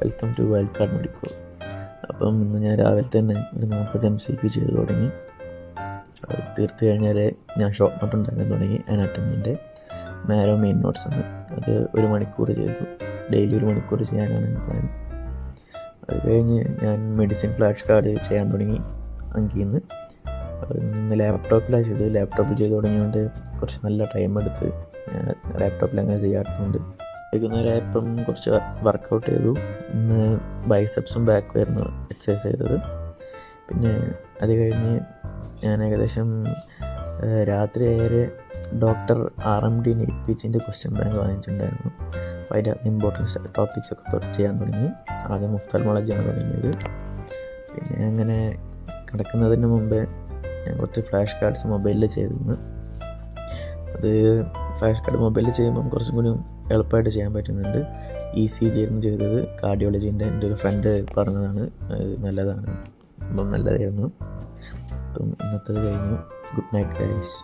Welcome to wild card medico. അപ്പം ഇന്ന് ഞാൻ രാവിലെ തന്നെ ഒരു 40 MCQ ചെയ്ത് തുടങ്ങി. അത് തീർത്ത് കഴിഞ്ഞാൽ ഞാൻ ഷോർട്ട് നോട്ട് ഉണ്ടാക്കാൻ തുടങ്ങി. അനാട്ടമീൻ്റെ മാരോ മെയിൻ നോട്ട്സ് എന്ന് അത് 1 മണിക്കൂർ ചെയ്തു. ഡെയിലി 1 മണിക്കൂർ ചെയ്യാനാണ് എൻ്റെ പ്ലാൻ. അത് കഴിഞ്ഞ് ഞാൻ മെഡിസിൻ ഫ്ലാഷ് കാർഡ് ചെയ്യാൻ തുടങ്ങി അങ്കിയിൽ നിന്ന്. ഇന്ന് ലാപ്ടോപ്പിലാണ് ചെയ്തത്. ലാപ്ടോപ്പിൽ ചെയ്ത് തുടങ്ങിയതുകൊണ്ട് കുറച്ച് നല്ല ടൈം എടുത്ത് ലാപ്ടോപ്പിൽ അങ്ങനെ ചെയ്യാത്തതുകൊണ്ട് വൈകുന്നേരം ആയപ്പം കുറച്ച് വർക്കൗട്ട് ചെയ്തു. ഇന്ന് ബൈസെപ്സും ബാക്കും ആയിരുന്നു എക്സസൈസ് ചെയ്തത്. പിന്നെ അത് കഴിഞ്ഞ് ഞാൻ ഏകദേശം രാത്രി ആയാല് doctor RMD NEET question bank വാങ്ങിച്ചിട്ടുണ്ടായിരുന്നു. അപ്പോൾ അതിൻ്റെ ഇമ്പോർട്ടൻസ് ടോപ്പിക്സൊക്കെ ചെയ്യാൻ തുടങ്ങി. ആദ്യം ഒഫ്താൽമോളജിയാണ് തുടങ്ങിയത്. പിന്നെ അങ്ങനെ കിടക്കുന്നതിന് മുമ്പേ ഞാൻ കുറച്ച് ഫ്ലാഷ് കാർഡ്സ് മൊബൈലിൽ ചെയ്തിരുന്നു. അത് ഫ്ലാഷ് കാർഡ് മൊബൈലിൽ ചെയ്യുമ്പം കുറച്ചും കൂടി എളുപ്പമായിട്ട് ചെയ്യാൻ പറ്റുന്നുണ്ട്. ECG ആയിരുന്നു ചെയ്തത്. കാർഡിയോളജീൻ്റെ എൻ്റെ ഒരു ഫ്രണ്ട് പറഞ്ഞതാണ്, നല്ലതാണ്, സംഭവം നല്ലതായിരുന്നു. അപ്പം ഇന്നത്തേത് കഴിഞ്ഞു. Good night guys.